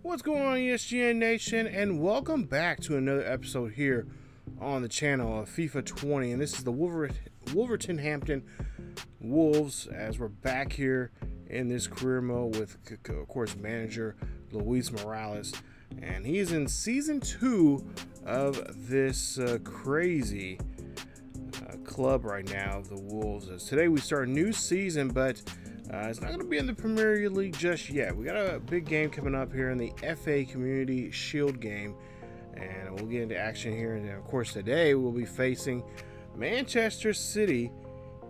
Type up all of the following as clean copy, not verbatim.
What's going on, ESGN Nation, and welcome back to another episode here on the channel of FIFA 20. And this is the Wolverhampton Wolves, as we're back here in this career mode with, of course, manager Luis Morales. And he's in season 2 of this crazy club right now of the Wolves. As today we start a new season, but it's not going to be in the Premier League just yet. We got a big game coming up here in the FA Community Shield game, and we'll get into action here. And then, of course, today we'll be facing Manchester City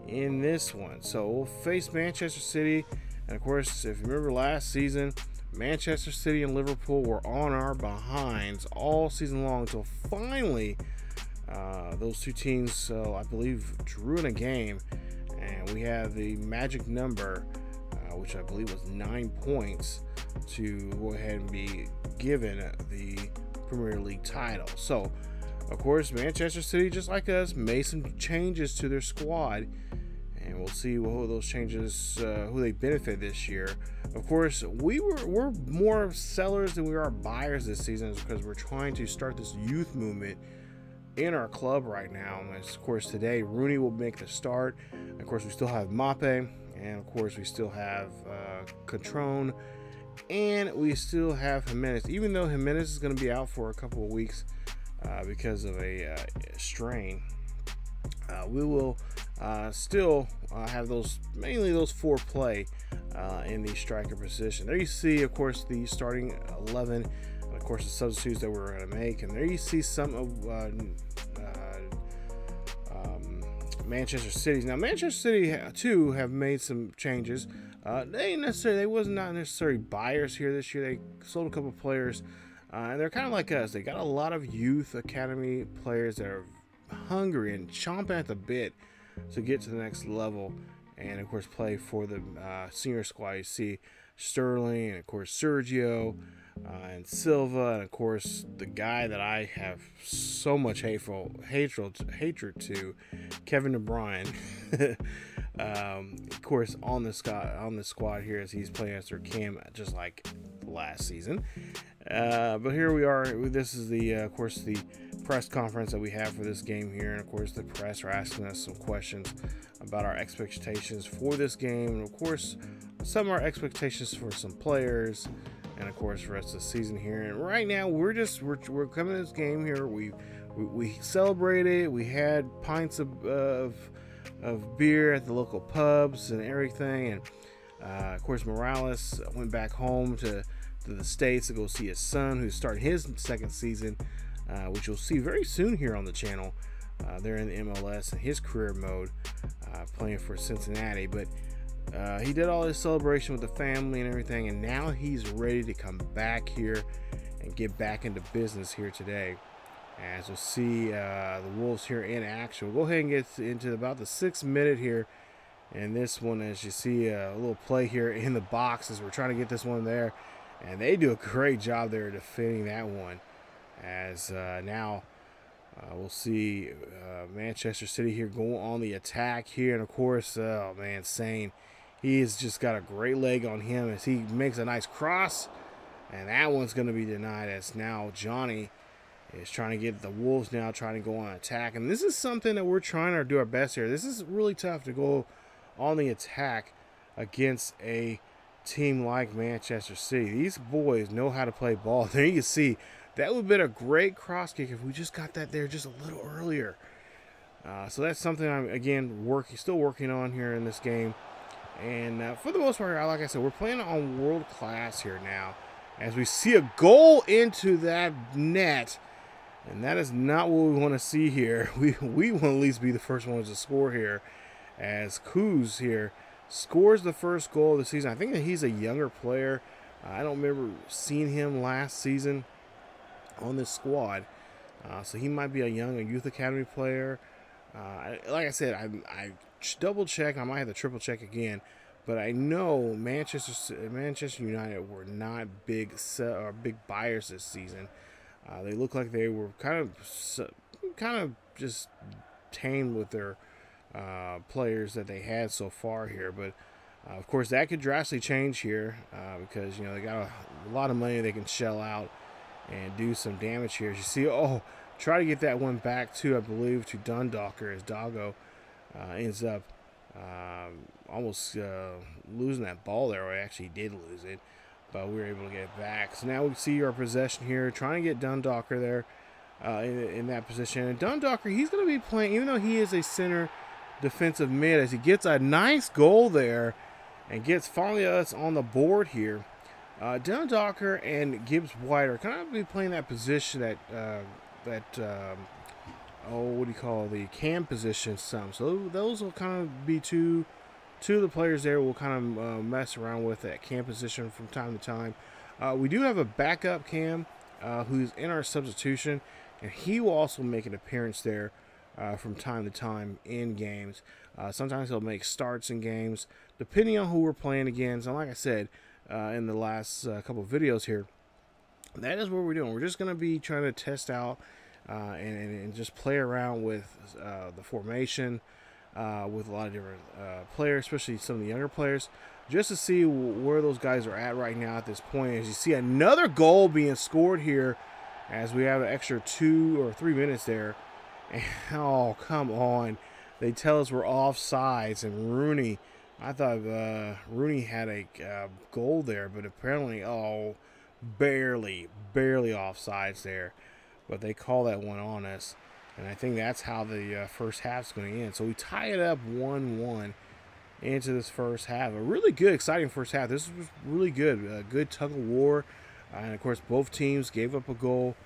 in this one. So we'll face Manchester City, and of course, if you remember last season, Manchester City and Liverpool were on our behinds all season long until finally those two teams, I believe, drew in a game. And we have the magic number, which I believe was 9 points, to go ahead and be given the Premier League title. So, of course, Manchester City, just like us, made some changes to their squad. And we'll see who those changes, who they benefit this year. Of course, we're more sellers than we are buyers this season, because we're trying to start this youth movement in our club right now. And of course, today Rooney will make the start. Of course, we still have Mape, and of course we still have Catrone, and we still have Jimenez. Even though Jimenez is going to be out for a couple of weeks because of a strain, we will still have mainly those four play in the striker position. There you see, of course, the starting 11. Of course, the substitutes that we're going to make, and there you see some of Manchester City's. Now, Manchester City too have made some changes. They was not necessarily buyers here this year. They sold a couple of players, and they're kind of like us. They got a lot of youth academy players that are hungry and chomping at the bit to get to the next level, and of course play for the senior squad. You see Sterling, and of course Sergio, and Silva, and of course the guy that I have so much hatred to, Kevin De Bruyne. Of course, on the squad here, as he's playing as their cam, just like last season. But here we are. This is the of course the press conference that we have for this game here, and of course the press are asking us some questions about our expectations for this game, and of course some of our expectations for some players, and of course the rest of the season here. And right now we're coming to this game here. We celebrated. We had pints of beer at the local pubs and everything, and of course Morales went back home to the States to go see his son, who's starting his second season, which you'll see very soon here on the channel. They're in the MLS in his career mode, playing for Cincinnati. But he did all his celebration with the family and everything, and now he's ready to come back here and get back into business here today. As you'll see the Wolves here in action. We'll go ahead and get into about the 6th minute here in this one, as you see a little play here in the box as we're trying to get this one there. And they do a great job there defending that one. As now we'll see Manchester City here go on the attack here. And of course, oh man, Sane, he's just got a great leg on him as he makes a nice cross. And that one's going to be denied, as now Johnny is trying to get the Wolves now trying to go on attack. And this is something that we're trying to do our best here. This is really tough to go on the attack against a team like Manchester City. These boys know how to play ball. There you see, that would have been a great cross kick if we just got that there just a little earlier. So that's something I'm again still working on here in this game. And for the most part, like I said, we're playing on world class here now, as we see a goal into that net, and that is not what we want to see here. We want to at least be the first ones to score here, as Kuz here scores the first goal of the season. I think that he's a younger player. I don't remember seeing him last season on this squad. So he might be a youth academy player. Like I said, I double check. I might have to triple check again. But I know Manchester United were not big buyers this season. They look like they were kind of just tame with their players that they had so far here. But Of course, that could drastically change here because, you know, they got a lot of money they can shell out and do some damage here. As you see, oh, try to get that one back to, I believe, to Dundalker as Doggo ends up almost losing that ball there. Or actually did lose it, but we were able to get it back. So now we see our possession here, trying to get Dundalker there in that position. And Dundalker, he's going to be playing, even though he is a center defensive mid, as he gets a nice goal there and gets finally us on the board here. Dundalker and Gibbs White are kind of be playing that position that what do you call the cam position some. So those will kind of be two of the players there we'll kind of mess around with that cam position from time to time. We do have a backup cam who's in our substitution, and he will also make an appearance there from time to time in games. Sometimes he'll make starts in games, depending on who we're playing against. And like I said in the last couple of videos here, that is what we're doing. We're just going to be trying to test out and just play around with the formation with a lot of different players, especially some of the younger players, just to see where those guys are at right now at this point. As you see another goal being scored here as we have an extra 2 or 3 minutes there. And, oh, come on. They tell us we're offsides, and Rooney, I thought Rooney had a goal there, but apparently, oh, barely offsides there. But they call that one on us, and I think that's how the first half's going to end. So we tie it up 1-1 into this first half. A really good, exciting first half. This was really good. A good tug of war, and of course both teams gave up a goal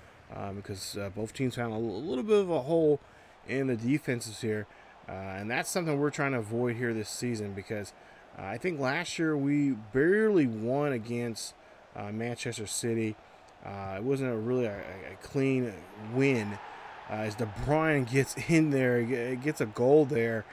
because both teams found a little bit of a hole in the defenses here. And that's something we're trying to avoid here this season, because I think last year we barely won against Manchester City. It wasn't really a clean win. As De Bruyne gets in there, gets a goal there,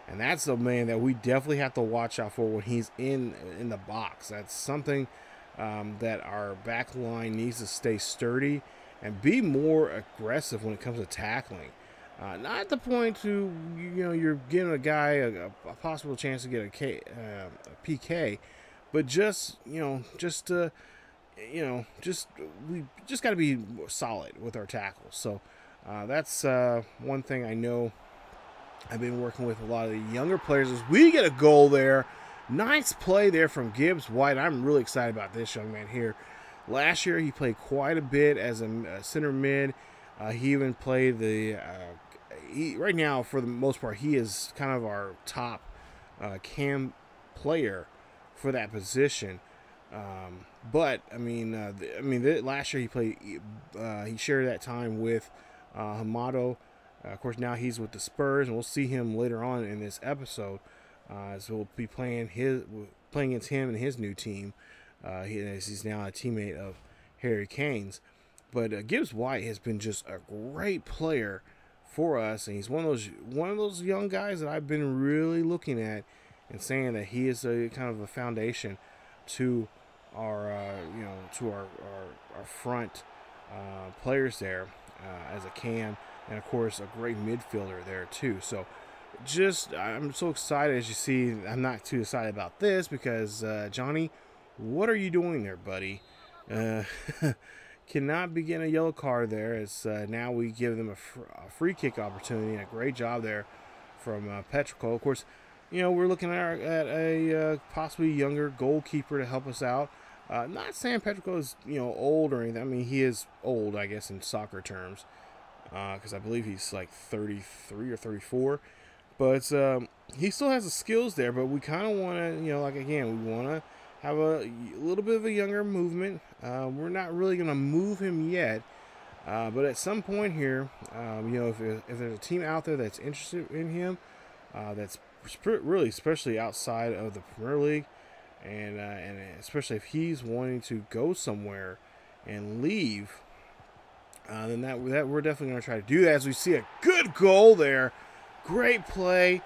and that's the man that we definitely have to watch out for when he's in the box. That's something that our back line needs to stay sturdy and be more aggressive when it comes to tackling. Not at the point to, you know, you're giving a guy a possible chance to get a PK, but just, you know, we just got to be solid with our tackles. So that's one thing I know I've been working with a lot of the younger players is we get a goal there. Nice play there from Gibbs White. I'm really excited about this young man here. Last year he played quite a bit as a center mid. He even played the right now, for the most part, he is kind of our top cam player for that position. But I mean, last year he played. He shared that time with Hamado. Of course, now he's with the Spurs, and we'll see him later on in this episode. So we'll be playing against him and his new team. He's now a teammate of Harry Kane's. But Gibbs White has been just a great player for us, and he's one of those young guys that I've been really looking at and saying that he is a kind of a foundation to our our front players there as a cam, and of course a great midfielder there too. So I'm so excited. As you see, I'm not too excited about this because Johnny, what are you doing there, buddy? Cannot be getting a yellow card there, as now we give them a free kick opportunity, and a great job there from Petrico. Of course, you know, we're looking at a possibly younger goalkeeper to help us out. Not saying Petrico is, you know, old or anything. I mean, he is old, I guess, in soccer terms, because I believe he's like 33 or 34. But he still has the skills there, but we kind of want to, you know, like, again, we want to have a little bit of a younger movement. We're not really going to move him yet, but at some point here, you know, if there's a team out there that's interested in him, that's really, especially outside of the Premier League, and especially if he's wanting to go somewhere and leave, then that we're definitely going to try to do that. As we see a good goal there, great play,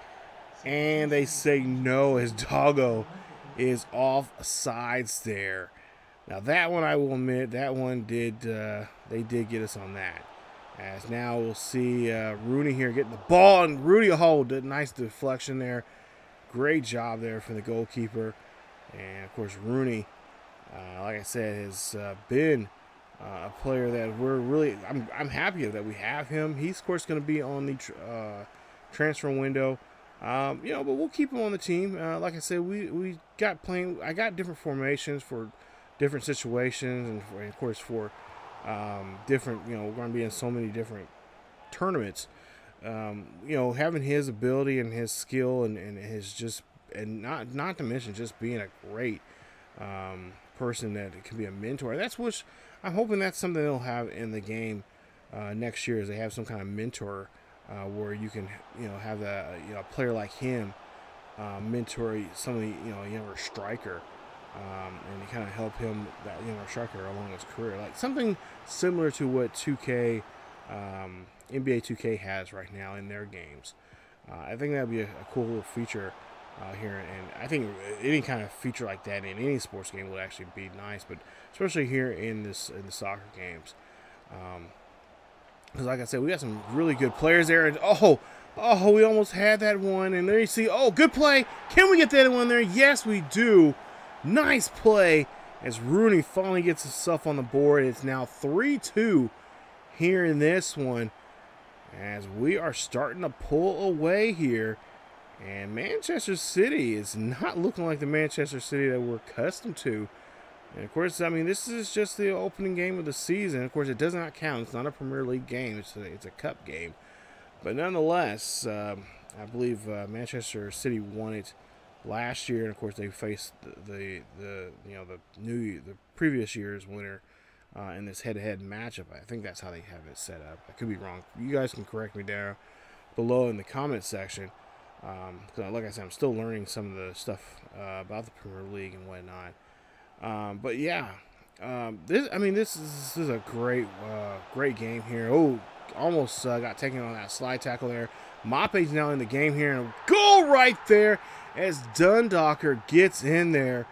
and they say no as Doggo is off sides there. Now that one, I will admit, that one they did get us on that. As now we'll see Rooney here getting the ball, and Rooney, oh, did nice deflection there, great job there from the goalkeeper. And of course, Rooney, like I said, has been a player that we're really, I'm happy that we have him. He's of course going to be on the transfer window, but we'll keep him on the team. Like I said, we got playing. I got different formations for different situations, and of course for different. We're going to be in so many different tournaments. Having his ability and his skill and his just, and not to mention just being a great person that can be a mentor. That's what I'm hoping that's something they'll have in the game next year. Is they have some kind of mentor where you can have a player like him mentor some of the younger striker, and kind of help him, that younger striker, along his career, like something similar to what 2K NBA 2K has right now in their games. I think that'd be a cool little feature here, and I think any kind of feature like that in any sports game would actually be nice, but especially here in the soccer games, because like I said, we got some really good players there, and we almost had that one, and there you see, good play. Can we get that one there? Yes, we do. Nice play as Rooney finally gets himself on the board. It's now 3-2 here in this one, as we are starting to pull away here. And Manchester City is not looking like the Manchester City that we're accustomed to. And of course, I mean, this is just the opening game of the season. Of course, it does not count. It's not a Premier League game. It's a cup game. But nonetheless, I believe Manchester City won it last year, and of course they faced the previous year's winner in this head-to-head matchup. I think that's how they have it set up. I could be wrong. You guys can correct me down below in the comment section. Like I said, I'm still learning some of the stuff about the Premier League and whatnot. But yeah, this is a great game here. Almost got taken on that slide tackle there. Mape's now in the game here, and a goal right there as Dundocker gets in there.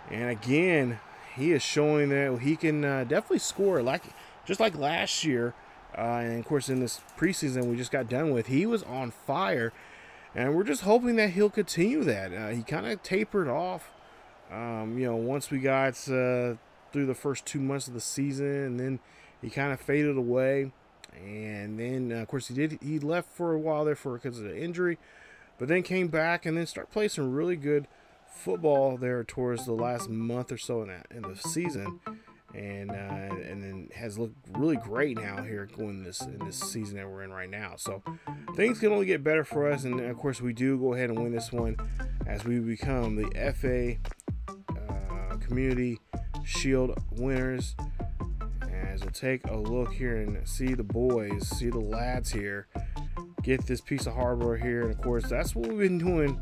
And again, he is showing that he can definitely score, just like last year. And of course, in this preseason we just got done with, he was on fire. And we're just hoping that he'll continue that. He kind of tapered off, once we got through the first 2 months of the season, and then he kind of faded away. And then, of course, he left for a while there because of the injury, but then came back and then started playing some really good football there towards the last month or so in the season. And then has looked really great now here in this season that we're in right now. So things can only get better for us, and of course we do go ahead and win this one as we become the FA Community Shield winners. As we'll take a look here and see the lads here get this piece of hardware here, and of course that's what we've been doing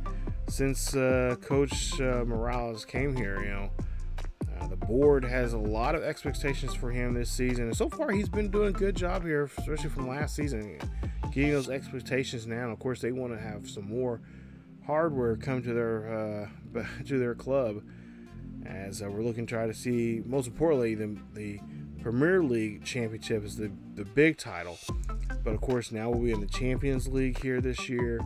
since Coach Morales came here. The board has a lot of expectations for him this season, and so far he's been doing a good job here, especially from last season, getting those expectations now. And of course, they want to have some more hardware come to their club, as we're looking to try to see, most importantly, the Premier League Championship is the big title. But of course, now we'll be in the Champions League here this year,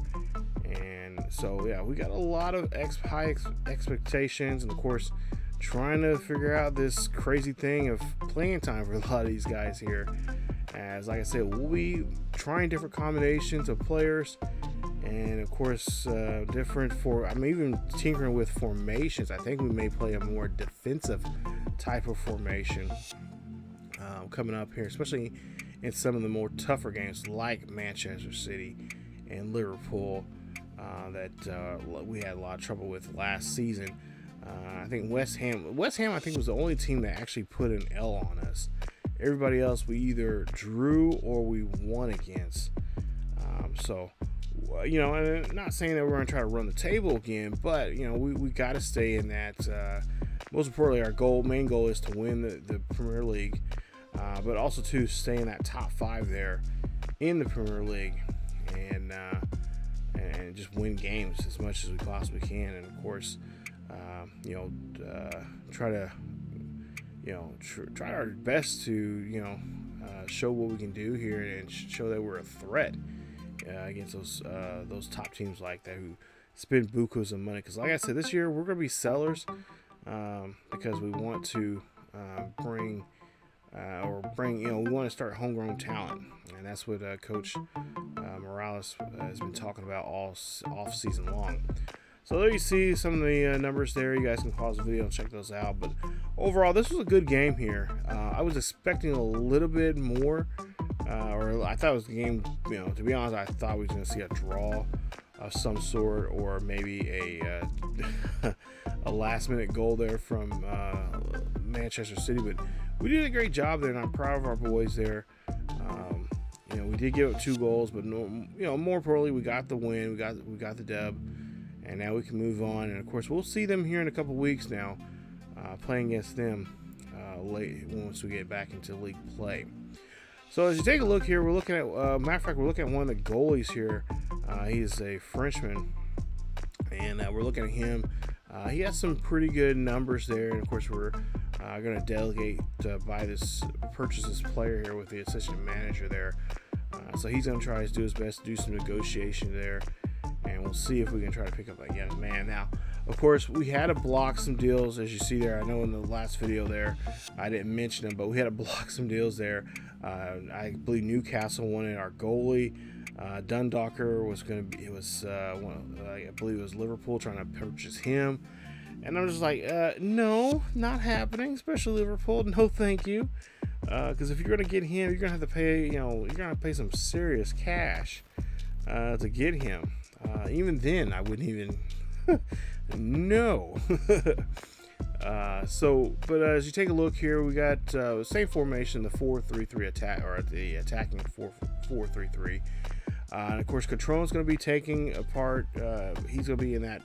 and so yeah, we got a lot of high expectations, and of course, trying to figure out this crazy thing of playing time for a lot of these guys here. As like I said, we'll be trying different combinations of players, and of course I'm even tinkering with formations. I think we may play a more defensive type of formation coming up here, especially in some of the more tougher games like Manchester City and Liverpool that we had a lot of trouble with last season. I think West Ham I think was the only team that actually put an L on us. Everybody else we either drew or we won against. I'm not saying that we're going to try to run the table again, but we got to stay in that. Most importantly, our main goal is to win the Premier League, but also to stay in that top 5 there in the Premier League, and just win games as much as we possibly can. And of course, try our best to show what we can do here and show that we're a threat against those top teams like that, who spend bukus of money. Because like I said, this year we're going to be sellers because we want to bring, we want to start homegrown talent. And that's what Coach Morales has been talking about all off season long. So there you see some of the numbers there. You guys can pause the video and check those out. But overall, this was a good game here. I was expecting a little bit more, or I thought it was a game, to be honest, I thought we were going to see a draw of some sort, or maybe a last-minute goal there from Manchester City. But we did a great job there, and I'm proud of our boys there. We did give up 2 goals, but more importantly, we got the win. We got the dub. And now we can move on. And, of course, we'll see them here in a couple weeks now, playing against them late once we get back into league play. So as you take a look here, we're looking at, matter of fact, we're looking at one of the goalies here. He's a Frenchman, and we're looking at him. He has some pretty good numbers there. And, of course, we're going to delegate to purchase this player here with the assistant manager there. So he's going to try to do his best to do some negotiation there. And we'll see if we can try to pick up that young man. Now, of course, we had to block some deals, as you see there. I know in the last video there, I didn't mention them, but we had to block some deals there. I believe Newcastle wanted our goalie. Dundocker was going to be, I believe it was Liverpool trying to purchase him. And I'm just like, no, not happening, especially Liverpool. No, thank you. Because if you're going to get him, you're going to have to pay, you're going to have to pay some serious cash to get him. Even then, I wouldn't even no. But as you take a look here, we got the same formation, the 4-3-3 attack, or the attacking 4-4-3-3. And of course, Catrone's going to be taking apart. He's going to be in that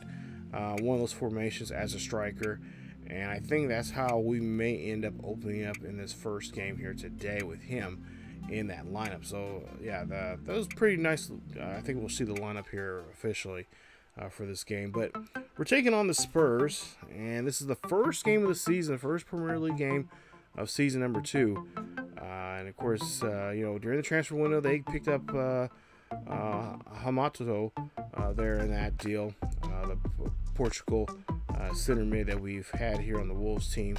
one of those formations as a striker, and I think that's how we may end up opening up in this first game here today with him in that lineup. So yeah, that was pretty nice. I think we'll see the lineup here officially for this game. But we're taking on the Spurs, and this is the first game of the season, the first Premier League game of season number 2. And of course, during the transfer window, they picked up Hamato there in that deal, the Portugal center mid that we've had here on the Wolves team.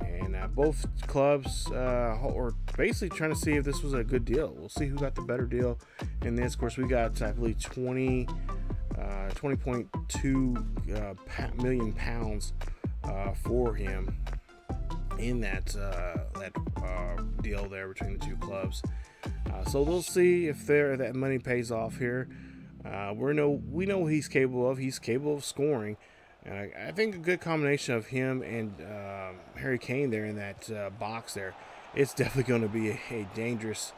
And both clubs are basically trying to see if this was a good deal. We'll see who got the better deal in this. Of course, we got, I believe, 20.2 million pounds for him in that deal there between the two clubs. So we'll see if that money pays off here. We know what he's capable of. He's capable of scoring. I think a good combination of him and Harry Kane there in that box there, it's definitely going to be a dangerous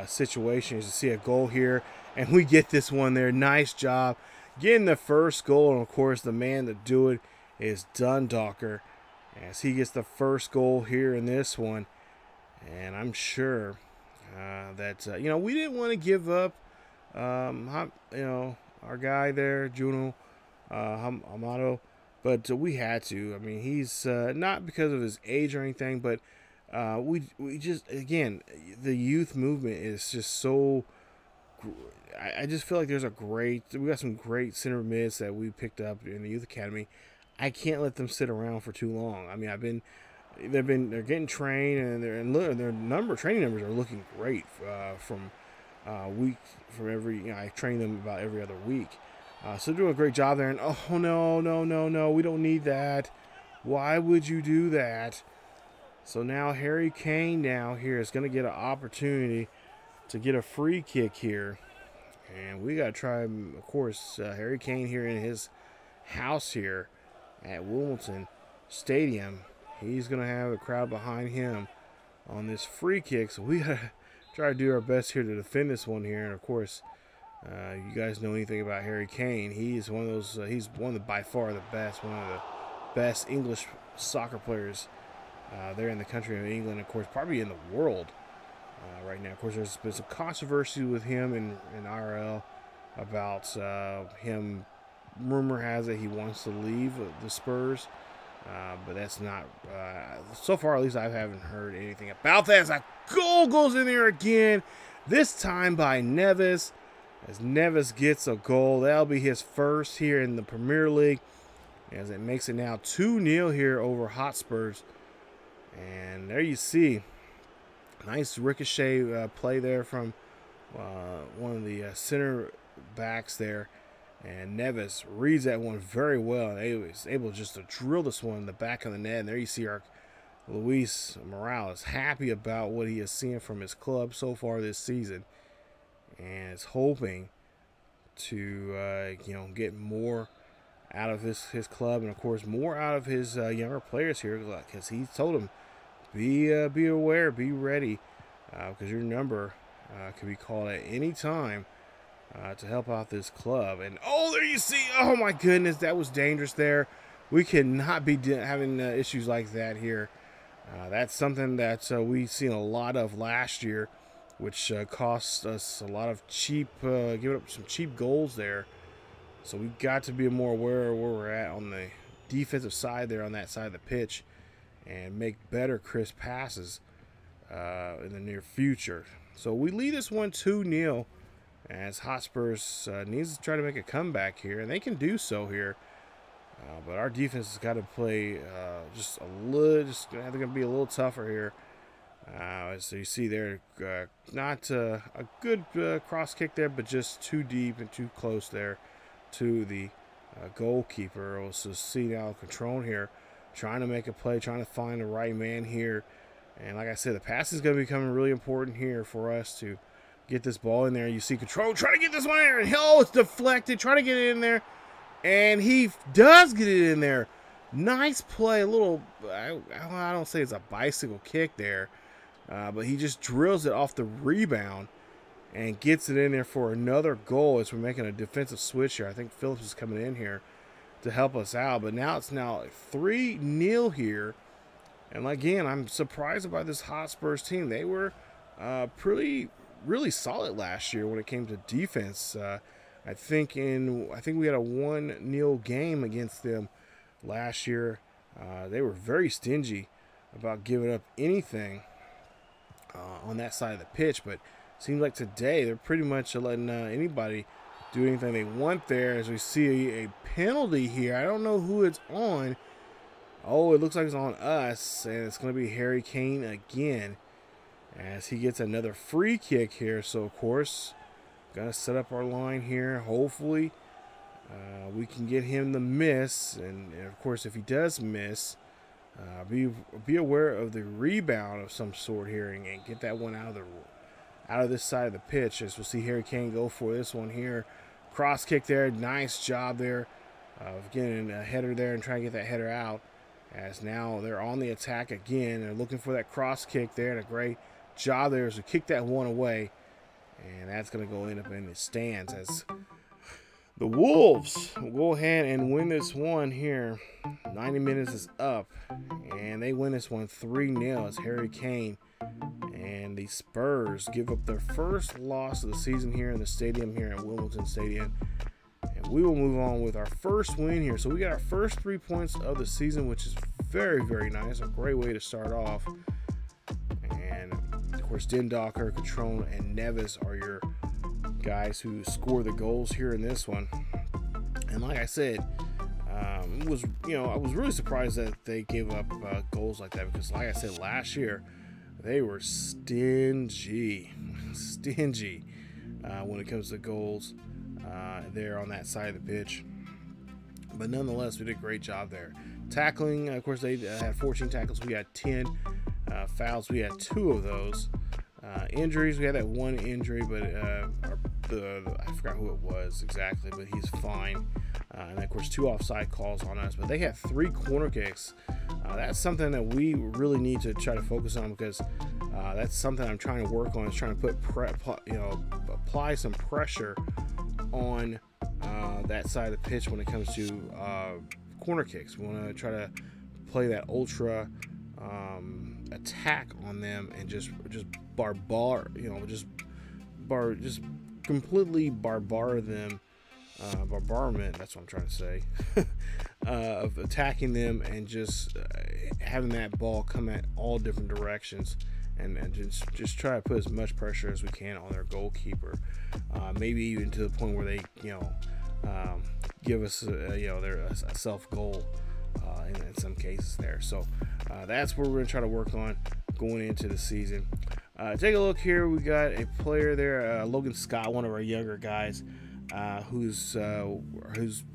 situation. As you see a goal here, and we get this one there. Nice job getting the first goal. And, of course, the man to do it is Dundocker, as he gets the first goal here in this one. And I'm sure that, we didn't want to give up, our guy there, Juno Amato, but we had to. I mean, he's not because of his age or anything, but we just, again, the youth movement is just so. I just feel like we got some great center mids that we picked up in the youth academy. I can't let them sit around for too long. I mean, they're getting trained, and their training numbers are looking great from every. I train them about every other week. So they're doing a great job there. And oh no, we don't need that. Why would you do that? So now Harry Kane here is going to get an opportunity to get a free kick here, and we got to try. Of course, Harry Kane here in his house here at Wimbledon Stadium. He's going to have a crowd behind him on this free kick. So we got to try to do our best here to defend this one here. And of course, you guys know anything about Harry Kane? He's one of those. He's by far the best. One of the best English soccer players there in the country of England. Of course, probably in the world right now. Of course, there's been some controversy with him in IRL about him. Rumor has it he wants to leave the Spurs, but that's not. So far, at least, I haven't heard anything about that. As a goal goes in there again. This time by Neves. as Neves gets a goal. That'll be his first here in the Premier League, as it makes it now 2-0 here over Hotspurs. And there you see, nice ricochet play there from one of the center backs there. And Neves reads that one very well, and he was able just to drill this one in the back of the net. And there you see our Luis Morales happy about what he is seeing from his club so far this season, and is hoping to get more out of his club, and of course more out of his younger players here, because he told them, be aware, be ready, because your number can be called at any time to help out this club. And oh, there you see, oh my goodness, that was dangerous there. We cannot be having issues like that here. That's something that we've seen a lot of last year, which cost us a lot of cheap, giving up some cheap goals there. So we got to be more aware of where we're at on the defensive side there, on that side of the pitch, and make better crisp passes in the near future. So we lead this one 2-0, as Hotspurs needs to try to make a comeback here, and they can do so here. But our defense has got to play just a little, they're going to be a little tougher here. So you see there, not a good cross kick there, but just too deep and too close there to the goalkeeper. Also see now Contron here, trying to make a play, trying to find the right man here. And like I said, the pass is going to become really important here for us to get this ball in there. You see Contron trying to get this one in there, and it's deflected, trying to get it in there. And he does get it in there. Nice play. A little, I don't say it's a bicycle kick there, but he just drills it off the rebound and gets it in there for another goal as we're making a defensive switch here. I think Phillips is coming in here to help us out. But now it's 3-0 here. And again, I'm surprised by this Hotspurs team. They were really solid last year when it came to defense. I think we had a 1-0 game against them last year. They were very stingy about giving up anything on that side of the pitch, but it seems like today they're pretty much letting anybody do anything they want there. As we see a penalty here, I don't know who it's on. Oh, it looks like it's on us, and it's going to be Harry Kane again, as he gets another free kick here. So of course, got to set up our line here. Hopefully, we can get him to miss. And of course, if he does miss, be aware of the rebound of some sort here and get that one out of this side of the pitch. As we'll see Harry Kane go for this one here. Cross kick there. Nice job there of getting a header there and trying to get that header out. As now they're on the attack again. They're looking for that cross kick there. And a great job there as we kick that one away. And that's going to end up in the stands, as the Wolves will go ahead and win this one here. 90 minutes is up, and they win this one 3-0 as Harry Kane and the Spurs give up their first loss of the season here in the stadium here at Wimbledon Stadium. And we will move on with our first win here. So we got our first 3 points of the season, which is very, very nice. A great way to start off. And of course, Dindocker, Contron, and Neves are your guys who score the goals here in this one. And like I said, I was really surprised that they gave up goals like that, because like I said, last year they were stingy when it comes to goals there on that side of the pitch. But nonetheless, we did a great job there. Tackling, of course, they had 14 tackles. We had 10 fouls. We had 2 of those. Injuries, we had that 1 injury, but I forgot who it was exactly, but he's fine. And of course, 2 offside calls on us. But they had 3 corner kicks. That's something that we really need to try to focus on, because that's something I'm trying to work on. Is trying to apply some pressure on that side of the pitch when it comes to corner kicks. We want to try to play that ultra attack on them and just completely barbar them. Barbarment, that's what I'm trying to say, of attacking them and just having that ball come at all different directions and just try to put as much pressure as we can on their goalkeeper. Maybe even to the point where they, give us, a self goal in some cases there. So that's what we're going to try to work on going into the season. Take a look here. We got a player there, Logan Scott, one of our younger guys, who's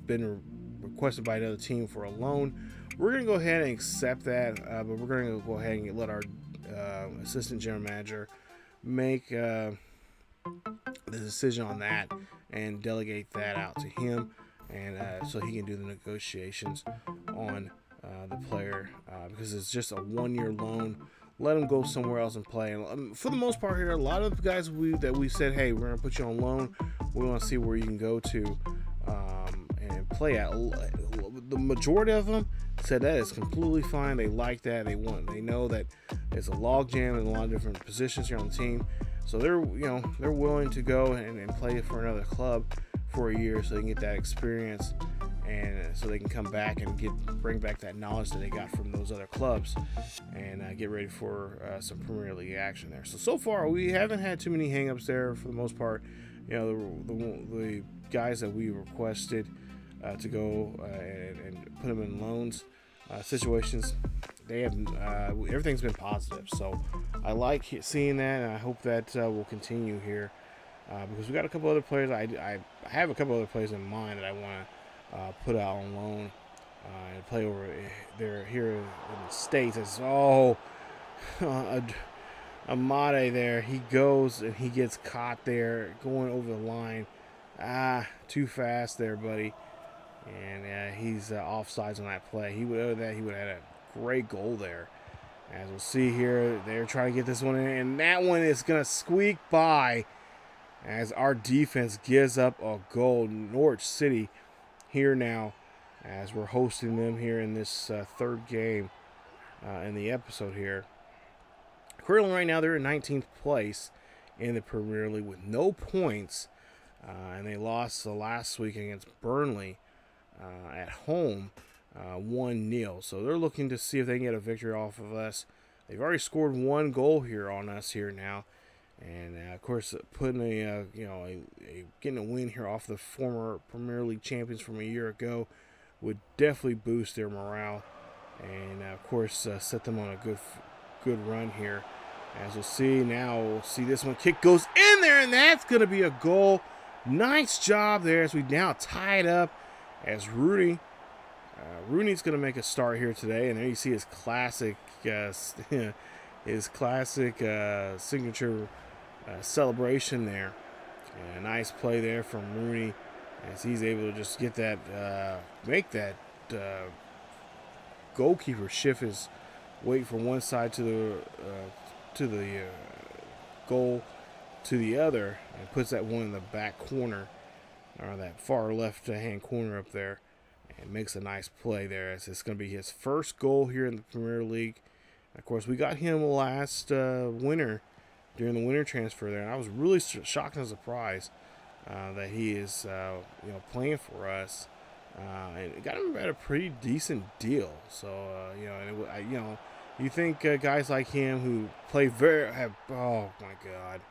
been requested by another team for a loan. We're going to go ahead and accept that, but we're going to go ahead and let our assistant general manager make the decision on that and delegate that out to him, and so he can do the negotiations on the player, because it's just a 1-year loan. Let him go somewhere else and play. And for the most part here, a lot of the guys that we said, hey, we're going to put you on loan. We want to see where you can go to and play at. The majority of them said that is completely fine. They like that. They know that it's a log jam in a lot of different positions here on the team. So they're willing to go and play for another club for a year so they can get that experience, and so they can come back and bring back that knowledge that they got from those other clubs, and get ready for some Premier League action there. So far we haven't had too many hangups there for the most part. The guys that we requested to go and put them in loans situations, they have everything's been positive. So I like seeing that, and I hope that will continue here, because we got a couple other players. I have a couple other players in mind that I want to put out on loan and play over there here in the States. Amade there, he goes and he gets caught there going over the line. Too fast there, buddy. And he's offsides on that play. He would have had a great goal there. As we'll see here, they're trying to get this one in, and that one is going to squeak by as our defense gives up a goal. Norwich City here now, as we're hosting them here in this third game in the episode here. Currently right now they're in 19th place in the Premier League with no points, and they lost the last week against Burnley at home 1-0. So they're looking to see if they can get a victory off of us. They've already scored 1 goal here on us here now, and of course putting getting a win here off the former Premier League champions from a year ago would definitely boost their morale, and of course set them on a good run here. As we'll see now, we'll see this one kick goes in there, and that's going to be a goal. Nice job there as we now tie it up, as Rooney's going to make a start here today. And there you see his classic signature celebration there. And a nice play there from Rooney as he's able to just get that, make that goalkeeper shift his weight from one side to the goal to the other, and puts that one in the back corner, or that far left hand corner up there, and makes a nice play there, as it's going to be his first goal here in the Premier League. Of course, we got him last winter during the winter transfer there, and I was really shocked and surprised that he is playing for us, and got him at a pretty decent deal. So you think guys like him who play oh my God,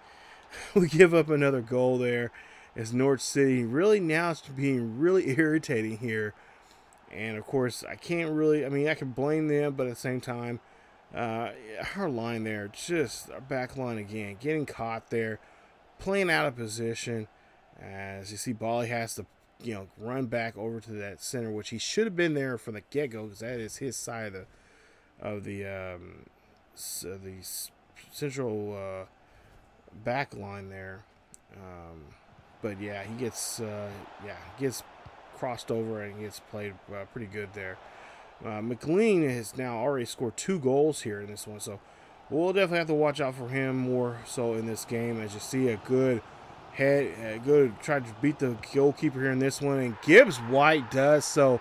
we give up another goal there. As Norwich City really now it's being really irritating here, and of course I can't really. I can blame them, but at the same time, our line there, just our back line again, getting caught there, playing out of position. As you see, Bali has to run back over to that center, which he should have been there from the get-go, because that is his side of the central back line there. But yeah, he gets crossed over and gets played pretty good there. McLean has now already scored 2 goals here in this one, so we'll definitely have to watch out for him more so in this game. As you see, a good try to beat the goalkeeper here in this one, and Gibbs White does so,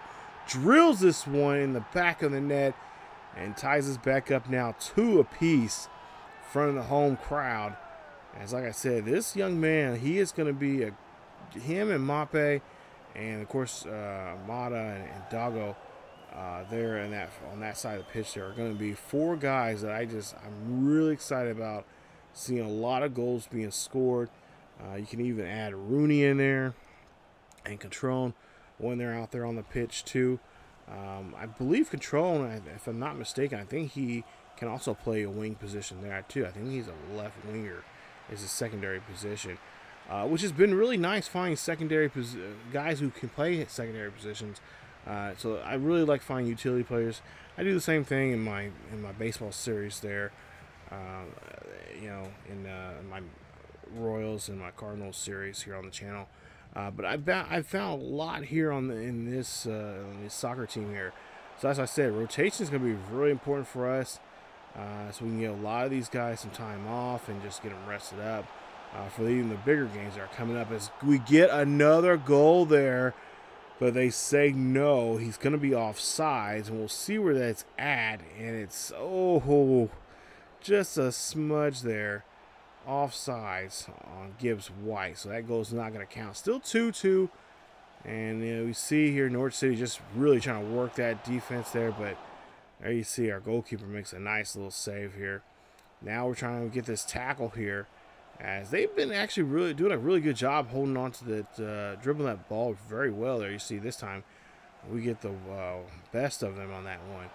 drills this one in the back of the net, and ties us back up now 2 apiece in front of the home crowd. As like I said, this young man, he is going to be him and Mape, and of course Mata and Dago there in on that side of the pitch. There are going to be 4 guys that I'm really excited about seeing a lot of goals being scored. You can even add Rooney in there and Control when they're out there on the pitch too. I believe Control, if I'm not mistaken, I think he can also play a wing position there too. I think he's a left winger is his secondary position, which has been really nice finding secondary guys who can play secondary positions. So I really like finding utility players. I do the same thing in my baseball series there. You know, in my Royals and my Cardinals series here on the channel. But I've found a lot here in this soccer team here. So as I said, rotation is going to be really important for us. So we can get a lot of these guys some time off and just get them rested up for even the bigger games that are coming up. As we get another goal there, but they say no, he's going to be offsides, and we'll see where that's at. And it's just a smudge there, offsides on Gibbs White. So that goal's not going to count. Still 2-2, and you know, we see here Norwich City just really trying to work that defense there, but there you see our goalkeeper makes a nice little save here. Now we're trying to get this tackle here, as they've been actually really doing a really good job holding on to that, dribbling that ball very well there. You see this time we get the best of them on that one.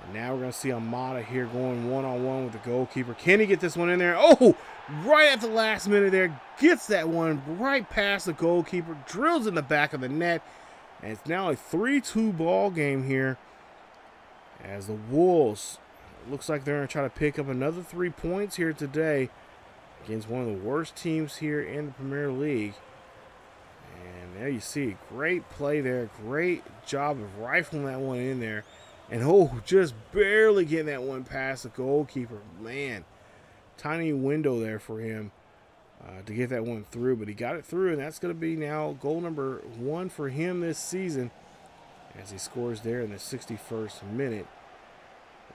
And now we're going to see Amada here going one-on-one with the goalkeeper. Can he get this one in there? Oh, right at the last minute there, gets that one right past the goalkeeper, drills in the back of the net, and it's now a 3-2 ball game here. As the Wolves, looks like they're going to try to pick up another 3 points here today against one of the worst teams here in the Premier League. And there you see, great play there. Great job of rifling that one in there. And just barely getting that one past the goalkeeper. Man, tiny window there for him to get that one through. But he got it through, and that's going to be now goal number 1 for him this season, as he scores there in the 61st minute.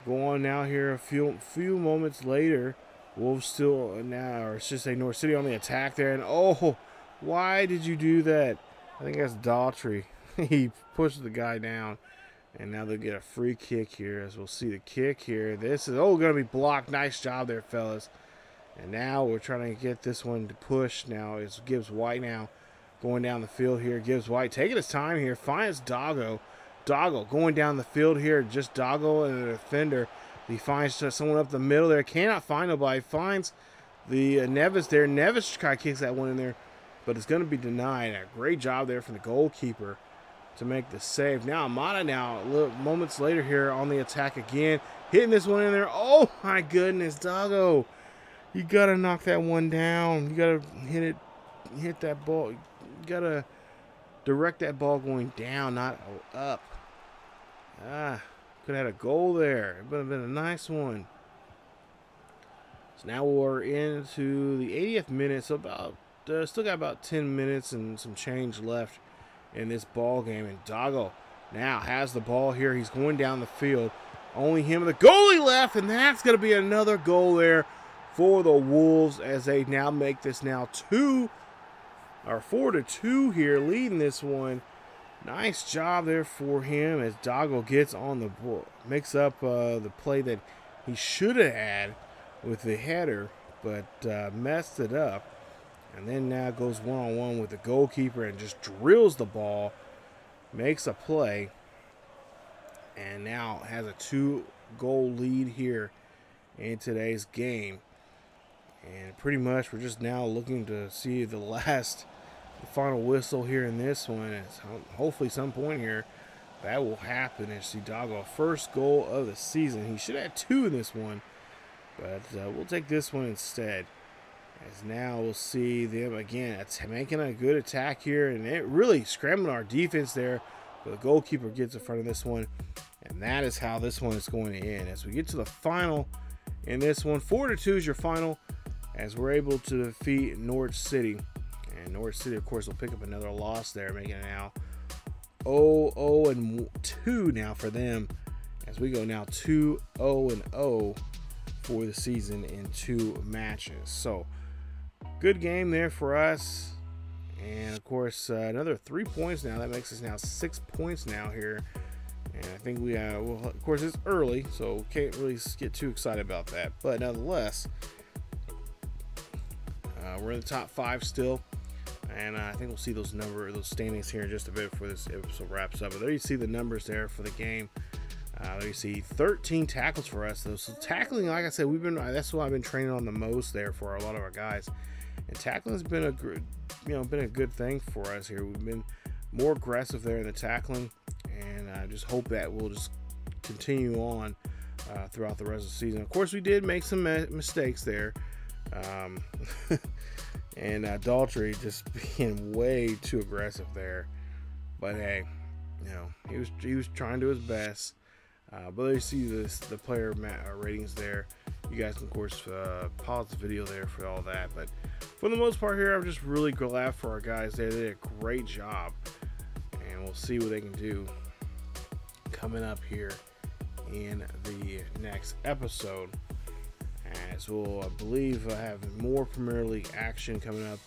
Go on now here a few moments later. Wolves still now, or I should say North City on the attack there. And why did you do that? I think that's Daughtry. He pushed the guy down. And now they'll get a free kick here, as we'll see the kick here. This is going to be blocked. Nice job there, fellas. And now we're trying to get this one to push. Now it's Gibbs White now going down the field here. Gibbs White taking his time here. Finds Doggo. Doggo going down the field here. Just Doggo and a defender. He finds someone up the middle there. Cannot find nobody. Finds the Neves there. Neves kind of kicks that one in there, but it's going to be denied. A great job there from the goalkeeper to make the save. Now Amada now, moments later here on the attack again. Hitting this one in there. Oh my goodness, Doggo. You got to knock that one down. You got to hit that ball. You got to direct that ball going down, not up. Could have had a goal there. It would have been a nice one. So now we're into the 80th minute. So still got about 10 minutes and some change left in this ball game. And Doggo now has the ball here. He's going down the field. Only him and the goalie left, and that's going to be another goal there for the Wolves, as they now make this now 4-2 here, leading this one. Nice job there for him, as Doggo gets on the ball, makes up the play that he should have had with the header, but messed it up. And then now goes one-on-one with the goalkeeper and just drills the ball, makes a play, and now has a 2-goal lead here in today's game. And pretty much we're just now looking to see the final whistle here in this one. It's hopefully some point here that will happen. And see Doggo, first goal of the season. He should have had 2 in this one, but we'll take this one instead. As now we'll see them again making a good attack here, and it really scrambling our defense there. But the goalkeeper gets in front of this one, and that is how this one is going to end. As we get to the final in this one, 4-2 is your final, as we're able to defeat Norwich City. And Norwich City, of course, will pick up another loss there, making it now 0-2 now for them, as we go now 2-0-0 for the season in 2 matches. So good game there for us. And of course, another 3 points now. That makes us now 6 points now here And I think we, well, of course, it's early, so can't really get too excited about that. But nonetheless, we're in the top 5 still. And I think we'll see those standings here in just a bit before this episode wraps up. But there you see the numbers there for the game. There you see 13 tackles for us. So tackling, like I said, that's what I've been training on the most there for a lot of our guys. And tackling has been a good thing for us here. We've been more aggressive there in the tackling, and I just hope that we'll just continue on throughout the rest of the season. Of course, we did make some mistakes there. And Daltrey just being way too aggressive there, but hey, he was trying to do his best. But there you see the player ratings there. You guys can of course pause the video there for all that. But for the most part here, I'm just really glad for our guys there. They did a great job, and we'll see what they can do coming up here in the next episode. As we'll, I believe, have more Premier League action coming up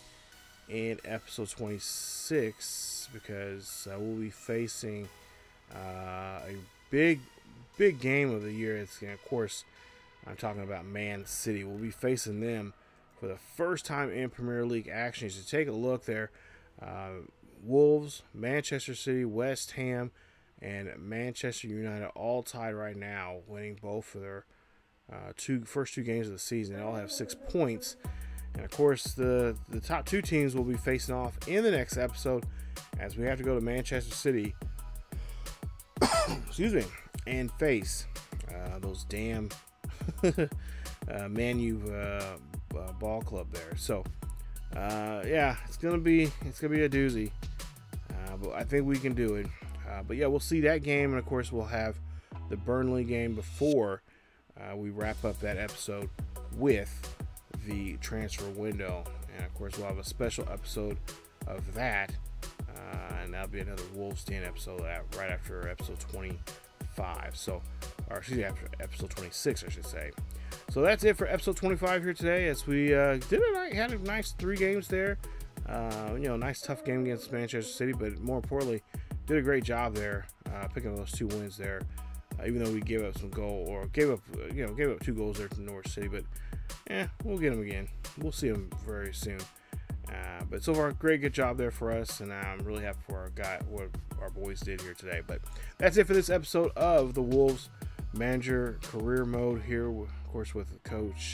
in episode 26, because we'll be facing a big game of the year. It's, of course, I'm talking about Man City. We'll be facing them for the first time in Premier League action. So take a look there. Wolves, Manchester City, West Ham, and Manchester United all tied right now, winning both of their first two games of the season. They all have 6 points. And of course, the top 2 teams will be facing off in the next episode, as we have to go to Manchester City excuse me, and face those damn Man U ball club there. So yeah, it's gonna be a doozy, but I think we can do it. But yeah, we'll see that game, and of course we'll have the Burnley game before we wrap up that episode with the transfer window. And of course we'll have a special episode of that, and that'll be another Wolves Den episode right after episode 25. So, or excuse me, after episode 26, I should say. So that's it for episode 25 here today, as we had a nice 3 games there. Nice tough game against Manchester City, but more importantly, did a great job there picking up those 2 wins there. Even though we gave up some goal, or gave up 2 goals there to Norwich City, but we'll get them again. We'll see them very soon. But so far, good job there for us, and I'm really happy for what our boys did here today. But that's it for this episode of the Wolves Manager Career Mode here, of course, with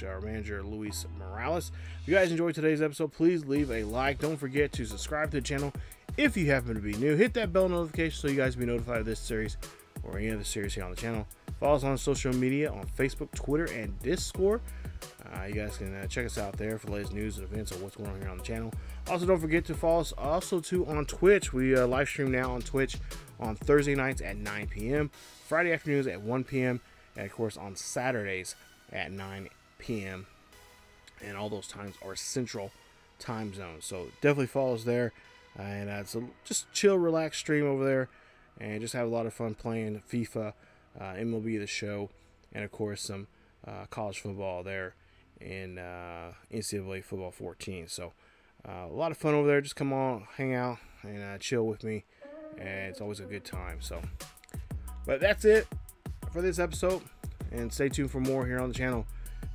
our manager, Luis Morales. If you guys enjoyed today's episode, please leave a like. Don't forget to subscribe to the channel if you happen to be new. Hit that bell notification so you guys will be notified of this series or any other series here on the channel. Follow us on social media on Facebook, Twitter, and Discord. You guys can check us out there for the latest news and events of what's going on here on the channel. Also, don't forget to follow us also too on Twitch. We live stream now on Twitch on Thursday nights at 9 p.m., Friday afternoons at 1 p.m., and of course on Saturdays at 9 p.m. And all those times are Central Time Zone. So definitely follow us there. And it's a just chill, relaxed stream over there, and just have a lot of fun playing FIFA, MLB The Show, and of course some college football there in NCAA Football 14. So a lot of fun over there. Just come on, hang out, and chill with me, and it's always a good time. So, but that's it for this episode, and stay tuned for more here on the channel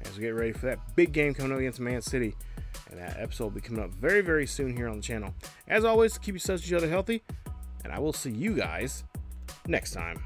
as we get ready for that big game coming up against Man City. And that episode will be coming up very, very soon here on the channel. As always, keep yourselves each other healthy, and I will see you guys next time.